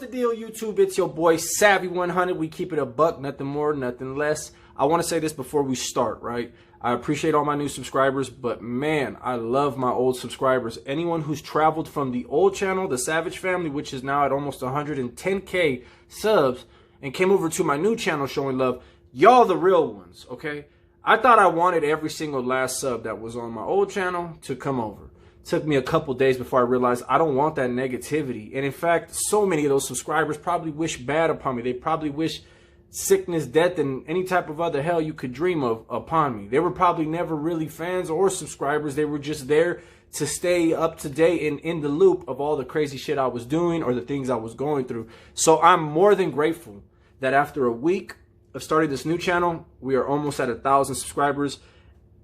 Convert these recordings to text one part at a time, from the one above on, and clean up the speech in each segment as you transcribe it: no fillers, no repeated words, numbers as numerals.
the deal, YouTube? It's your boy Savvy100. We keep it a buck, nothing more, nothing less. I want to say this before we start, right? I appreciate all my new subscribers, but man, I love my old subscribers. Anyone who's traveled from the old channel, the Savage Family, which is now at almost 110K subs, and came over to my new channel showing love, y'all the real ones, okay? I thought I wanted every single last sub that was on my old channel to come over. Took me a couple days before I realized I don't want that negativity. And in fact, so many of those subscribers probably wish bad upon me. They probably wish sickness, death, and any type of other hell you could dream of upon me. They were probably never really fans or subscribers. They were just there to stay up to date and in the loop of all the crazy shit I was doing or the things I was going through. So I'm more than grateful that after a week of starting this new channel, we are almost at 1,000 subscribers.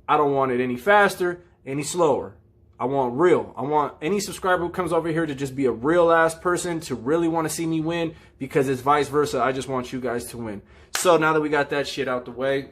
I don't want it any faster, any slower. I want real. I want any subscriber who comes over here to just be a real ass person, to really want to see me win, because it's vice versa. I just want you guys to win. So now that we got that shit out the way,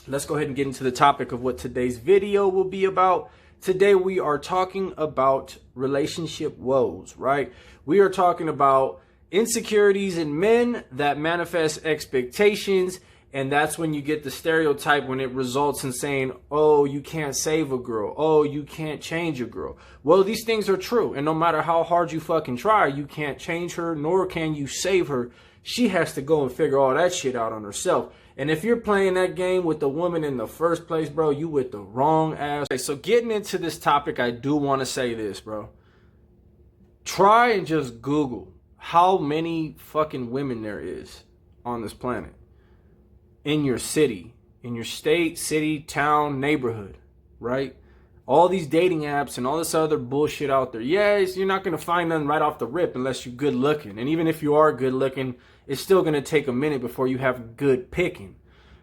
let's go ahead and get into the topic of what today's video will be about. Today we are talking about relationship woes, right? We are talking about insecurities in men that manifest expectations. And that's when you get the stereotype when it results in saying, oh, you can't save a girl. Oh, you can't change a girl. Well, these things are true. And no matter how hard you fucking try, you can't change her, nor can you save her. She has to go and figure all that shit out on herself. And if you're playing that game with the woman in the first place, bro, you with the wrong ass. Okay, so getting into this topic, I do want to say this, bro. Try and just Google how many fucking women there is on this planet. In your city, in your state, city, town, neighborhood, right? All these dating apps and all this other bullshit out there. Yes, you're not going to find none right off the rip unless you're good looking. And even if you are good looking, it's still going to take a minute before you have good picking.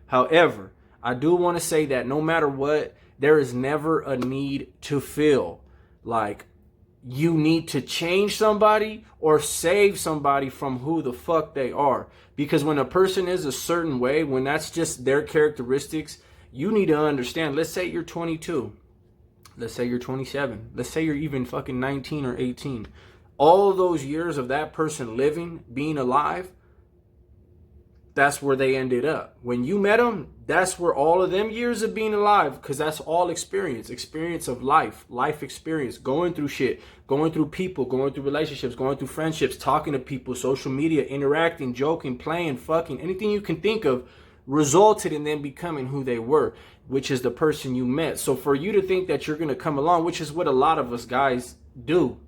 However, I do want to say that no matter what, there is never a need to feel like you need to change somebody or save somebody from who the fuck they are. Because when a person is a certain way, when that's just their characteristics, you need to understand. Let's say you're 22. Let's say you're 27. Let's say you're even fucking 19 or 18. All of those years of that person living, being alive, that's where they ended up. When you met them, that's where all of them years of being alive, because that's all experience of life experience, going through shit, going through people, going through relationships, going through friendships, talking to people, social media, interacting, joking, playing, fucking, anything you can think of resulted in them becoming who they were, which is the person you met. So for you to think that you're going to come along, which is what a lot of us guys do,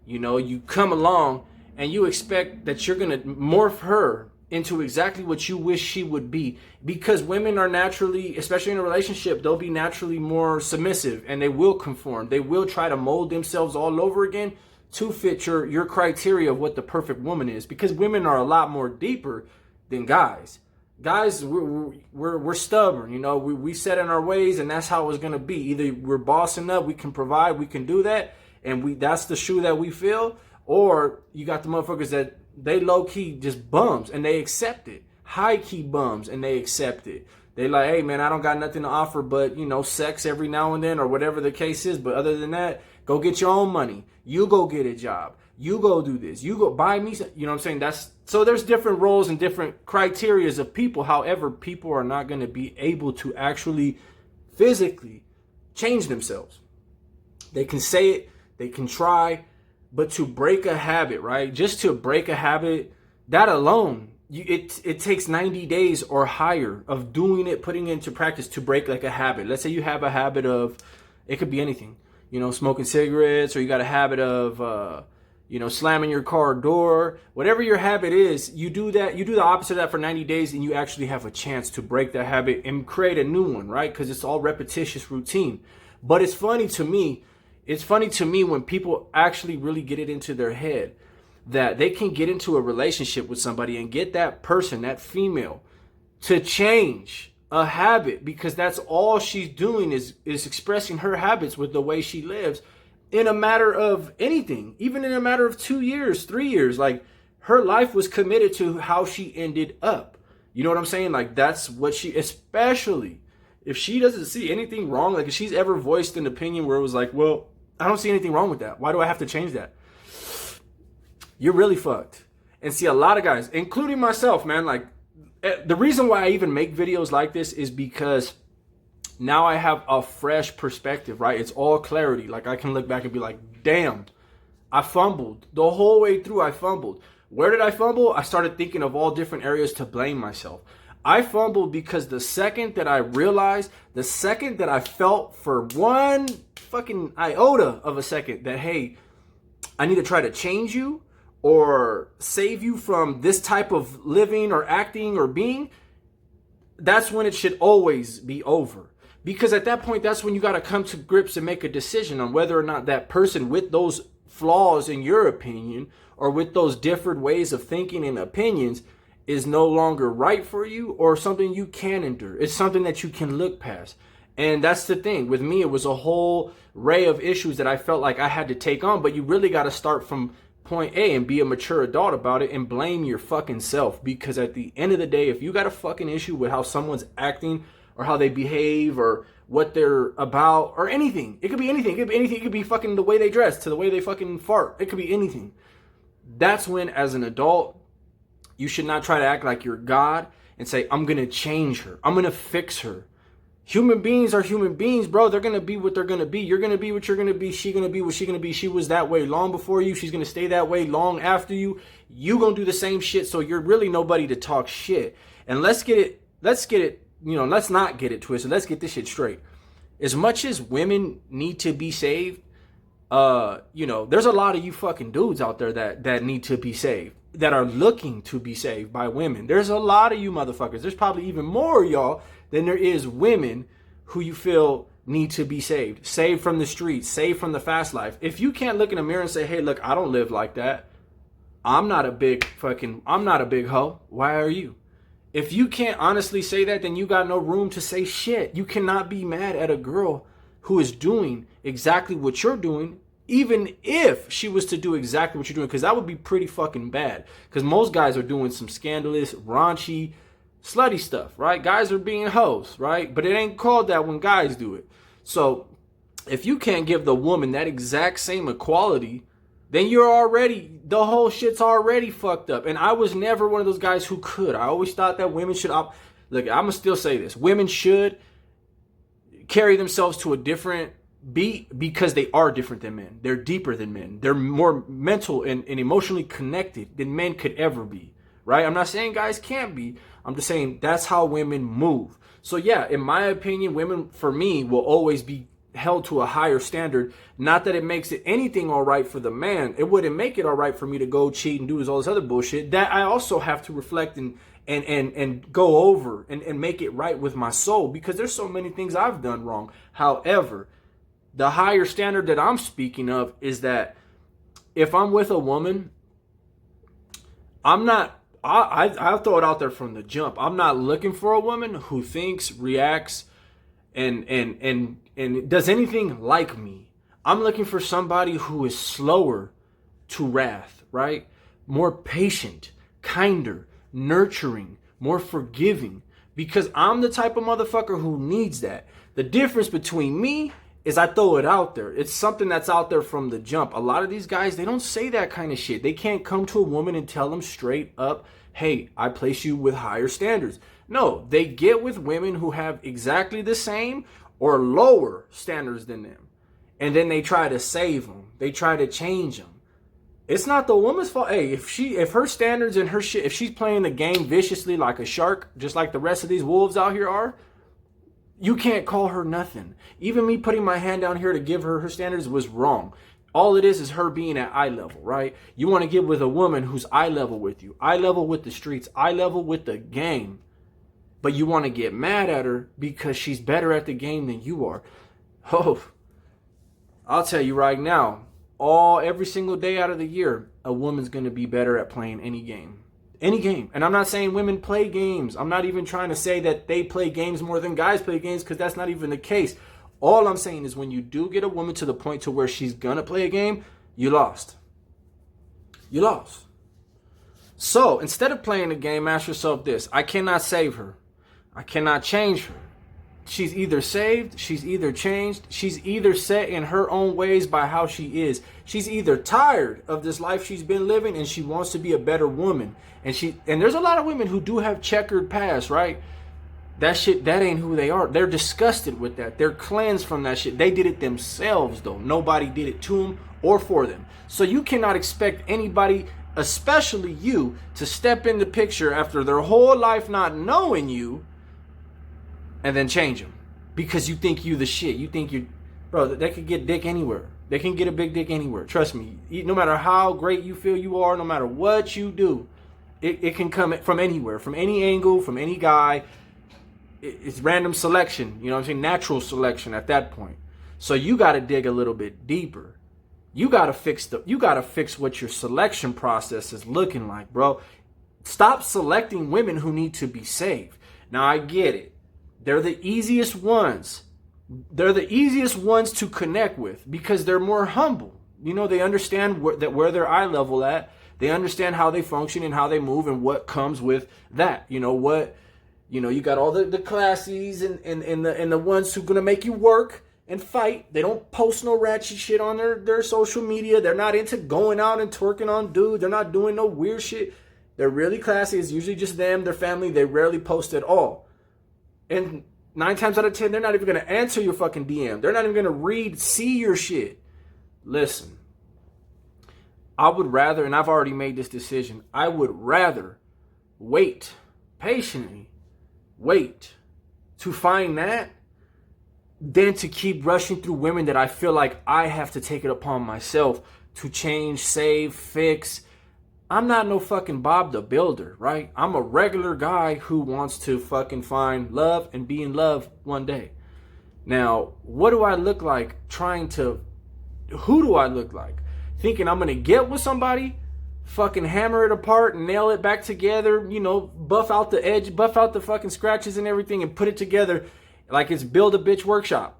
you know, you come along and you expect that you're going to morph her into exactly what you wish she would be, because women are naturally, especially in a relationship, they'll be naturally more submissive and they will conform. They will try to mold themselves all over again to fit your criteria of what the perfect woman is, because women are a lot more deeper than guys. Guys, we're stubborn, you know, we set in our ways, and that's how it's going to be. Either we're bossing up, we can provide, we can do that, and that's the shoe that we feel, or you got the motherfuckers that they low-key just bums and they accept it. High-key bums and they accept it. They like, hey, man, I don't got nothing to offer but, you know, sex every now and then or whatever the case is. But other than that, go get your own money. You go get a job. You go do this. You go buy me some, you know what I'm saying? So there's different roles and different criterias of people. However, people are not going to be able to actually physically change themselves. They can say it. They can try. But to break a habit, right? Just to break a habit, that alone, it takes 90 days or higher of doing it, putting it into practice to break like a habit. Let's say you have a habit of, it could be anything, you know, smoking cigarettes, or you got a habit of, you know, slamming your car door. Whatever your habit is, you do that. You do the opposite of that for 90 days, and you actually have a chance to break that habit and create a new one, right? Because it's all repetitious routine. But it's funny to me. It's funny to me when people actually really get it into their head that they can get into a relationship with somebody and get that person, that female, to change a habit, because that's all she's doing is expressing her habits with the way she lives in a matter of anything, even in a matter of 2 years, 3 years. Like, her life was committed to how she ended up. You know what I'm saying? Like, that's what she, especially if she doesn't see anything wrong, like if she's ever voiced an opinion where it was like, well, I don't see anything wrong with that. Why do I have to change that? You're really fucked. And see, a lot of guys, including myself, man, like the reason why I even make videos like this is because now I have a fresh perspective, right? It's all clarity. Like I can look back and be like, damn, I fumbled. The whole way through, I fumbled. Where did I fumble? I started thinking of all different areas to blame myself. I fumbled because the second that I realized, the second that I felt for one fucking iota of a second that, hey, I need to try to change you or save you from this type of living or acting or being, that's when it should always be over. Because at that point, that's when you got to come to grips and make a decision on whether or not that person with those flaws in your opinion or with those different ways of thinking and opinions is no longer right for you or something you can endure. It's something that you can look past. And that's the thing. With me, it was a whole array of issues that I felt like I had to take on, but you really got to start from point A and be a mature adult about it and blame your fucking self. Because at the end of the day, if you got a fucking issue with how someone's acting or how they behave or what they're about or anything, it could be anything. It could be anything. It could be fucking the way they dress to the way they fucking fart. It could be anything. That's when, as an adult, you should not try to act like you're God and say, I'm going to change her. I'm going to fix her. Human beings are human beings, bro. They're going to be what they're going to be. You're going to be what you're going to be. She's going to be what she's going to be. She was that way long before you. She's going to stay that way long after you. You going to do the same shit. So you're really nobody to talk shit. And let's not get it twisted. Let's get this shit straight. As much as women need to be saved, there's a lot of you fucking dudes out there that need to be saved, that are looking to be saved by women. There's a lot of you motherfuckers. There's probably even more of y'all than there is women who you feel need to be saved. Saved from the streets, saved from the fast life. If you can't look in the mirror and say, hey, look, I don't live like that. I'm not a big hoe. Why are you? If you can't honestly say that, then you got no room to say shit. You cannot be mad at a girl who is doing exactly what you're doing, even if she was to do exactly what you're doing, because that would be pretty fucking bad. Because most guys are doing some scandalous, raunchy, slutty stuff, right? Guys are being hoes, right? But it ain't called that when guys do it. So if you can't give the woman that exact same equality, then the whole shit's already fucked up. And I was never one of those guys who could. I always thought that women should, look, I'm going to still say this. Women should carry themselves to a different beat because they are different than men. They're deeper than men. They're more mental and emotionally connected than men could ever be, right? I'm not saying guys can't be. I'm just saying that's how women move. So yeah, in my opinion, women, for me, will always be held to a higher standard. Not that it makes it anything all right for the man. It wouldn't make it all right for me to go cheat and do all this other bullshit. That I also have to reflect and go over and make it right with my soul, because there's so many things I've done wrong. However, the higher standard that I'm speaking of is that if I'm with a woman, I'll throw it out there from the jump. I'm not looking for a woman who thinks, reacts, and does anything like me. I'm looking for somebody who is slower to wrath, right? More patient, kinder, nurturing, more forgiving, because I'm the type of motherfucker who needs that. The difference between me is I throw it out there. It's something that's out there from the jump. A lot of these guys, they don't say that kind of shit. They can't come to a woman and tell them straight up, hey, I place you with higher standards. No, they get with women who have exactly the same or lower standards than them. And then they try to save them. They try to change them. It's not the woman's fault. Hey, if her standards and her shit, if she's playing the game viciously like a shark, just like the rest of these wolves out here are, you can't call her nothing. Even me putting my hand down here to give her her standards was wrong. All it is her being at eye level, right? You want to get with a woman who's eye level with you, eye level with the streets, eye level with the game. But you want to get mad at her because she's better at the game than you are. Oh, I'll tell you right now, every single day out of the year, a woman's going to be better at playing any game. Any game. And I'm not saying women play games. I'm not even trying to say that they play games more than guys play games, because that's not even the case. All I'm saying is when you do get a woman to the point to where she's going to play a game, you lost. You lost. So instead of playing the game, ask yourself this. I cannot save her. I cannot change her. She's either saved, she's either changed, she's either set in her own ways by how she is. She's either tired of this life she's been living and she wants to be a better woman. And there's a lot of women who do have checkered past, right? That shit, that ain't who they are. They're disgusted with that. They're cleansed from that shit. They did it themselves, though. Nobody did it to them or for them. So you cannot expect anybody, especially you, to step in the picture after their whole life not knowing you and then change them because you think you the shit. You think you, bro, they could get dick anywhere. They can get a big dick anywhere. Trust me. No matter how great you feel you are, no matter what you do, it can come from anywhere, from any angle, from any guy. It's random selection, you know what I'm saying? Natural selection at that point. So you got to dig a little bit deeper. You got to fix what your selection process is looking like, bro. Stop selecting women who need to be saved. Now I get it. They're the easiest ones. They're the easiest ones to connect with because they're more humble. You know, they understand where their eye level at. They understand how they function and how they move and what comes with that. You know what? You know, you got all the classies and the ones who gonna make you work and fight. They don't post no ratchet shit on their social media. They're not into going out and twerking on dudes. They're not doing no weird shit. They're really classy. It's usually just them, their family. They rarely post at all. And 9 times out of 10, they're not even gonna answer your fucking DM. They're not even gonna see your shit. Listen, I would rather, and I've already made this decision, I would rather wait patiently. Wait to find that than to keep rushing through women that I feel like I have to take it upon myself to change, save, fix. I'm not no fucking Bob the Builder, right? I'm a regular guy who wants to fucking find love and be in love one day. Now, what do I look like who do I look like? Thinking I'm going to get with somebody? Fucking hammer it apart and nail it back together, you know, buff out the edge, buff out the fucking scratches and everything and put it together like it's Build a Bitch Workshop.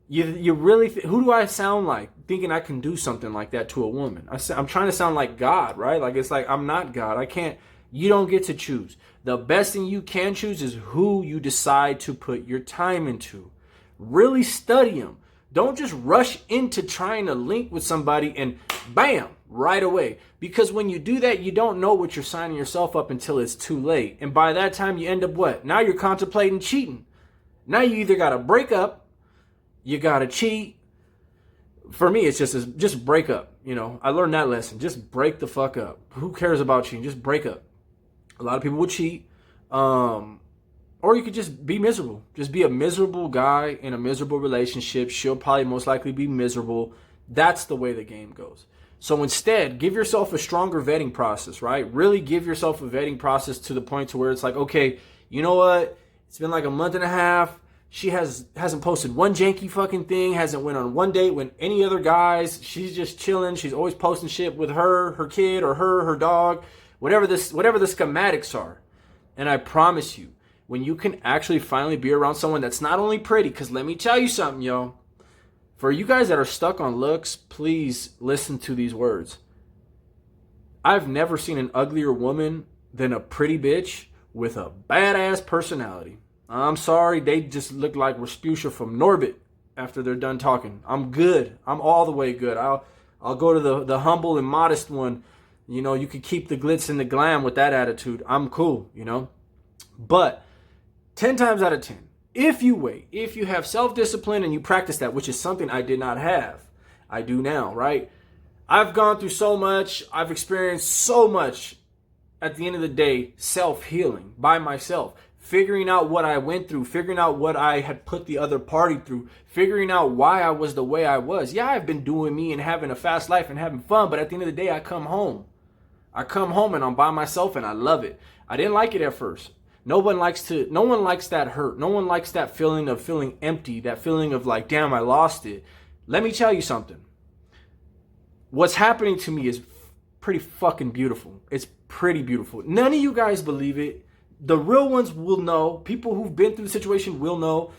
You really, who do I sound like thinking I can do something like that to a woman? I'm trying to sound like God, right? Like it's like I'm not God. I can't, you don't get to choose. The best thing you can choose is who you decide to put your time into. Really study them. Don't just rush into trying to link with somebody and bam, right away. Because when you do that, you don't know what you're signing yourself up until it's too late. And by that time, you end up what? Now you're contemplating cheating. Now you either got to break up, you got to cheat. For me, it's just break up. You know, I learned that lesson. Just break the fuck up. Who cares about cheating? Just break up. A lot of people will cheat. Or you could just be miserable. Just be a miserable guy in a miserable relationship. She'll probably most likely be miserable. That's the way the game goes. So instead, give yourself a stronger vetting process, right? Really give yourself a vetting process to the point to where it's like, okay, you know what? It's been like a month and a half. She hasn't posted one janky fucking thing, hasn't went on one date with any other guys. She's just chilling. She's always posting shit with her kid, or her dog, whatever the schematics are. And I promise you, when you can actually finally be around someone that's not only pretty, because let me tell you something, yo. For you guys that are stuck on looks, please listen to these words. I've never seen an uglier woman than a pretty bitch with a badass personality. I'm sorry, they just look like Respucia from Norbit after they're done talking. I'm good. I'm all the way good. I'll go to the humble and modest one. You know, you could keep the glitz and the glam with that attitude. I'm cool, you know. But 10 times out of 10, if you wait, if you have self-discipline and you practice that, which is something I did not have, I do now, right? I've gone through so much. I've experienced so much. At the end of the day, self-healing by myself, figuring out what I went through, figuring out what I had put the other party through, figuring out why I was the way I was. Yeah, I've been doing me and having a fast life and having fun, but at the end of the day, I come home. And I'm by myself and I love it. I didn't like it at first. No one likes that hurt. No one likes that feeling of feeling empty, that feeling of like, damn, I lost it. Let me tell you something. What's happening to me is pretty fucking beautiful. It's pretty beautiful. None of you guys believe it. The real ones will know. People who've been through the situation will know.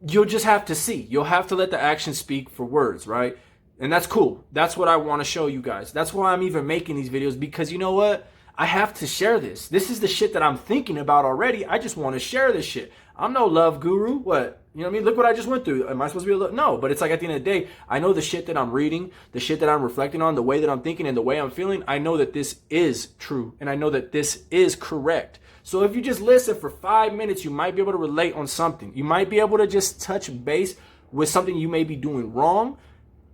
You'll just have to see. You'll have to let the action speak for words, right? And that's cool. That's what I want to show you guys. That's why I'm even making these videos, because you know what? I have to share this. This is the shit that I'm thinking about already. I just want to share this shit. I'm no love guru. What? You know what I mean? Look what I just went through. Am I supposed to be no, but it's like at the end of the day, I know the shit that I'm reading, the shit that I'm reflecting on, the way that I'm thinking and the way I'm feeling. I know that this is true and I know that this is correct. So if you just listen for 5 minutes, you might be able to relate on something. You might be able to just touch base with something you may be doing wrong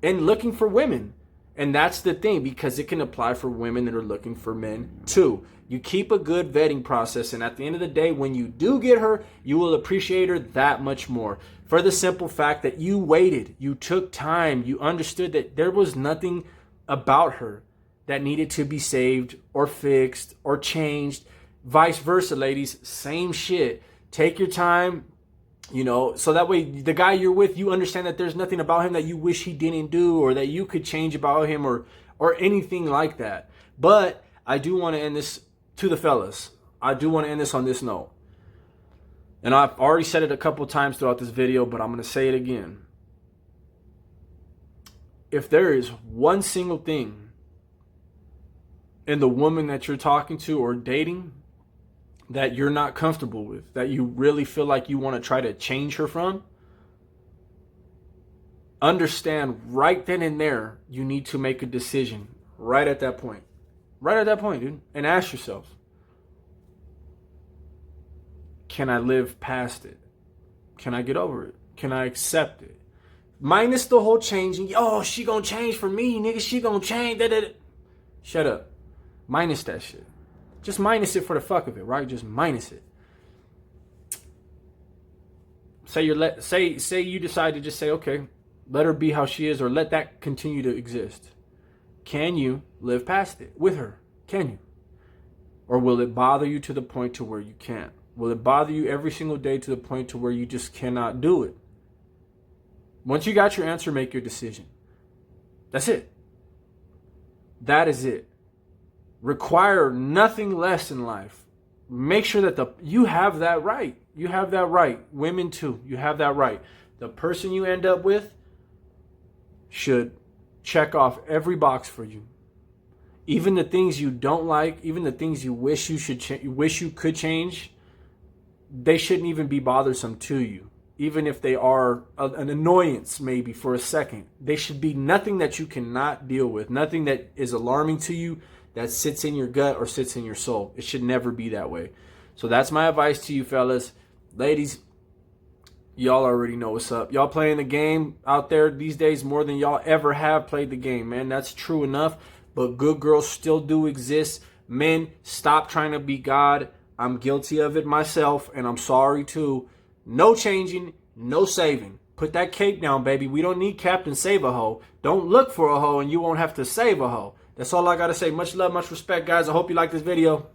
and looking for women. And that's the thing, because it can apply for women that are looking for men too. You keep a good vetting process, and at the end of the day, when you do get her, you will appreciate her that much more. For the simple fact that you waited, you took time, you understood that there was nothing about her that needed to be saved or fixed or changed. Vice versa, ladies, same shit. Take your time, you know, so that way the guy you're with, you understand that there's nothing about him that you wish he didn't do or that you could change about him or anything like that. But I do want to end this to the fellas. I do want to end this on this note. And I've already said it a couple times throughout this video, but I'm going to say it again. If there is one single thing in the woman that you're talking to or dating that you're not comfortable with, that you really feel like you want to try to change her from, understand right then and there, you need to make a decision right at that point. Right at that point, dude. And ask yourself, can I live past it? Can I get over it? Can I accept it? Minus the whole changing. Oh, she gonna change for me, nigga. She gonna change. Shut up. Minus that shit. Just minus it for the fuck of it, right? Just minus it. Say you decide to just say, okay, let her be how she is, or let that continue to exist. Can you live past it with her? Can you? Or will it bother you to the point to where you can't? Will it bother you every single day to the point to where you just cannot do it? Once you got your answer, make your decision. That's it. That is it. Require nothing less in life. Make sure that you have that right. You have that right. Women too. You have that right. The person you end up with should check off every box for you. Even the things you don't like, even the things you wish you could change, they shouldn't even be bothersome to you. Even if they are an annoyance maybe for a second. They should be nothing that you cannot deal with. Nothing that is alarming to you, that sits in your gut or sits in your soul. It should never be that way. So that's my advice to you fellas. Ladies, y'all already know what's up. Y'all playing the game out there these days more than y'all ever have played the game, man. That's true enough. But good girls still do exist. Men, stop trying to be God. I'm guilty of it myself, and I'm sorry too. No changing, no saving. Put that cape down, baby. We don't need Captain Save a Hoe. Don't look for a hoe and you won't have to save a hoe. That's all I got to say. Much love, much respect, guys. I hope you like this video.